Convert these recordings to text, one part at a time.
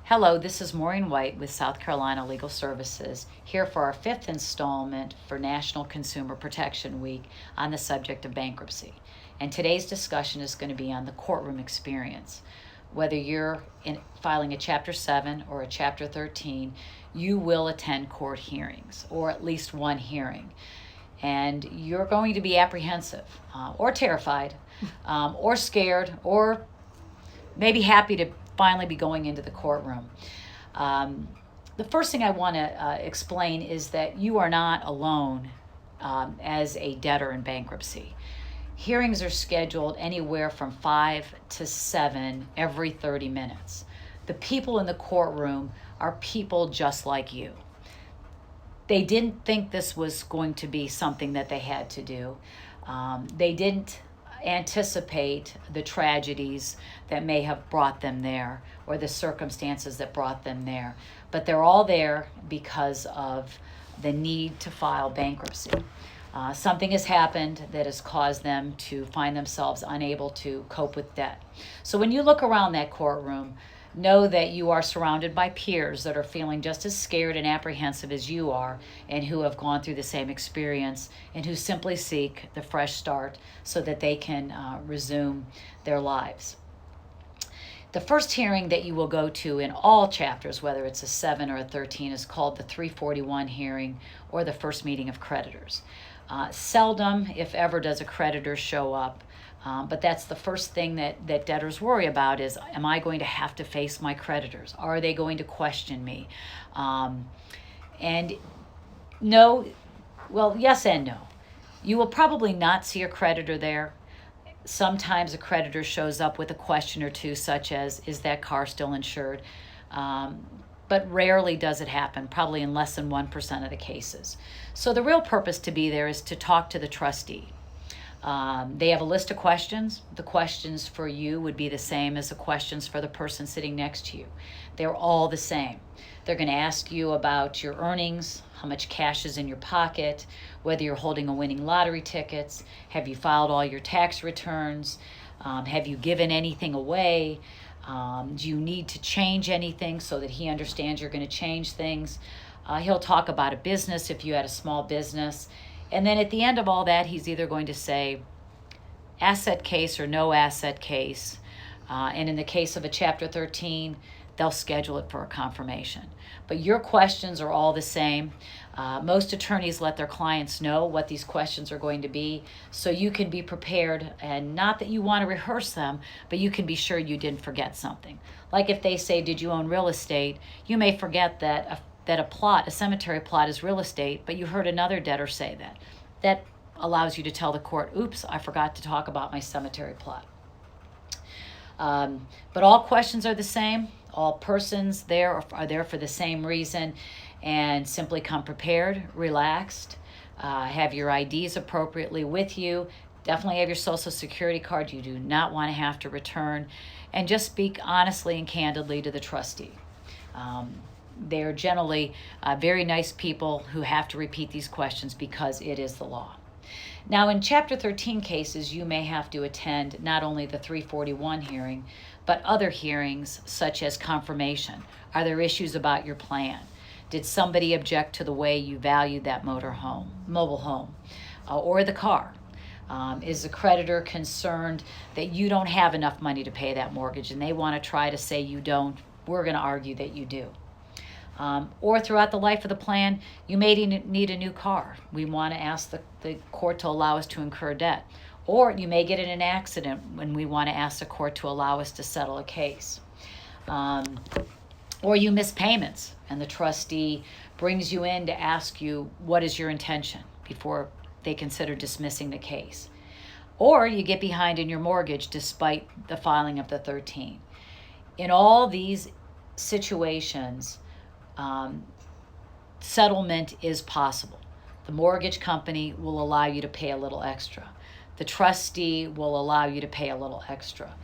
Hello, this is Maureen White with South Carolina Legal Services, here for our fifth installment for National Consumer Protection Week on the subject of bankruptcy. And today's discussion is going to be on the courtroom experience. Whether you're filing a Chapter 7 or a Chapter 13, you will attend court hearings, or at least one hearing. And you're going to be apprehensive, or terrified, or scared, or maybe happy to finally be going into the courtroom. The first thing I want to explain is that you are not alone as a debtor in bankruptcy. Hearings are scheduled anywhere from 5 to 7 every 30 minutes. The people in the courtroom are people just like you. They didn't think this was going to be something that they had to do. They didn't anticipate the tragedies that may have brought them there or the circumstances that brought them there. But they're all there because of the need to file bankruptcy. Something has happened that has caused them to find themselves unable to cope with debt. So when you look around that courtroom, know that you are surrounded by peers that are feeling just as scared and apprehensive as you are and who have gone through the same experience and who simply seek the fresh start so that they can resume their lives. The first hearing that you will go to in all chapters, whether it's a 7 or a 13, is called the 341 hearing or the first meeting of creditors. Seldom, if ever, does a creditor show up. But that's the first thing that debtors worry about is, am I going to have to face my creditors? Are they going to question me? And no, well, yes and no. You will probably not see a creditor there. Sometimes a creditor shows up with a question or two, such as, is that car still insured? But rarely does it happen, probably in less than 1% of the cases. So the real purpose to be there is to talk to the trustee. They have a list of questions. The questions for you would be the same as the questions for the person sitting next to you. They're all the same. They're going to ask you about your earnings, how much cash is in your pocket, whether you're holding a winning lottery tickets, have you filed all your tax returns, have you given anything away, do you need to change anything so that he understands you're going to change things. He'll talk about a business if you had a small business. And then at the end of all that, he's either going to say asset case or no asset case. And in the case of a Chapter 13, they'll schedule it for a confirmation. But your questions are all the same. Most attorneys let their clients know what these questions are going to be so you can be prepared, and not that you want to rehearse them, but you can be sure you didn't forget something. Like if they say, did you own real estate? You may forget that a cemetery plot is real estate, but you heard another debtor say that. That allows you to tell the court, oops, I forgot to talk about my cemetery plot. But all questions are the same. All persons there are there for the same reason, and simply come prepared, relaxed, have your IDs appropriately with you, definitely have your Social Security card you do not want to have to return, and just speak honestly and candidly to the trustee. They're generally very nice people who have to repeat these questions because it is the law. Now, in Chapter 13 cases, you may have to attend not only the 341 hearing, but other hearings such as confirmation. Are there issues about your plan? Did somebody object to the way you valued that mobile home, or the car? Is the creditor concerned that you don't have enough money to pay that mortgage and they want to try to say you don't? We're going to argue that you do. Or throughout the life of the plan, you may need a new car. We want to ask the court to allow us to incur debt. Or you may get in an accident when we want to ask the court to allow us to settle a case. Or you miss payments and the trustee brings you in to ask you, what is your intention, before they consider dismissing the case. Or you get behind in your mortgage despite the filing of the 13. In all these situations, settlement is possible. The mortgage company will allow you to pay a little extra. The trustee will allow you to pay a little extra.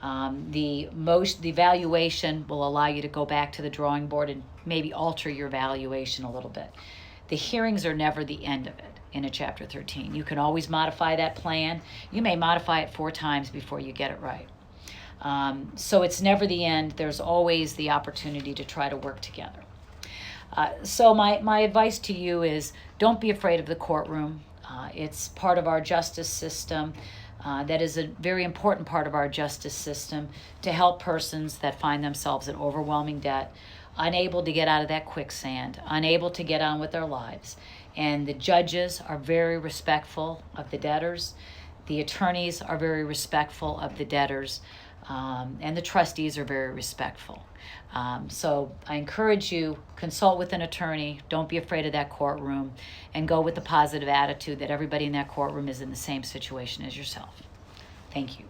The valuation will allow you to go back to the drawing board and maybe alter your valuation a little bit. The hearings are never the end of it in a Chapter 13. You can always modify that plan. You may modify it 4 times before you get it right. So it's never the end. There's always the opportunity to try to work together. So my advice to you is don't be afraid of the courtroom. It's part of our justice system. That is a very important part of our justice system to help persons that find themselves in overwhelming debt, unable to get out of that quicksand, unable to get on with their lives. And the judges are very respectful of the debtors. The attorneys are very respectful of the debtors. And the trustees are very respectful. So I encourage you, consult with an attorney. Don't be afraid of that courtroom, and go with the positive attitude that everybody in that courtroom is in the same situation as yourself. Thank you.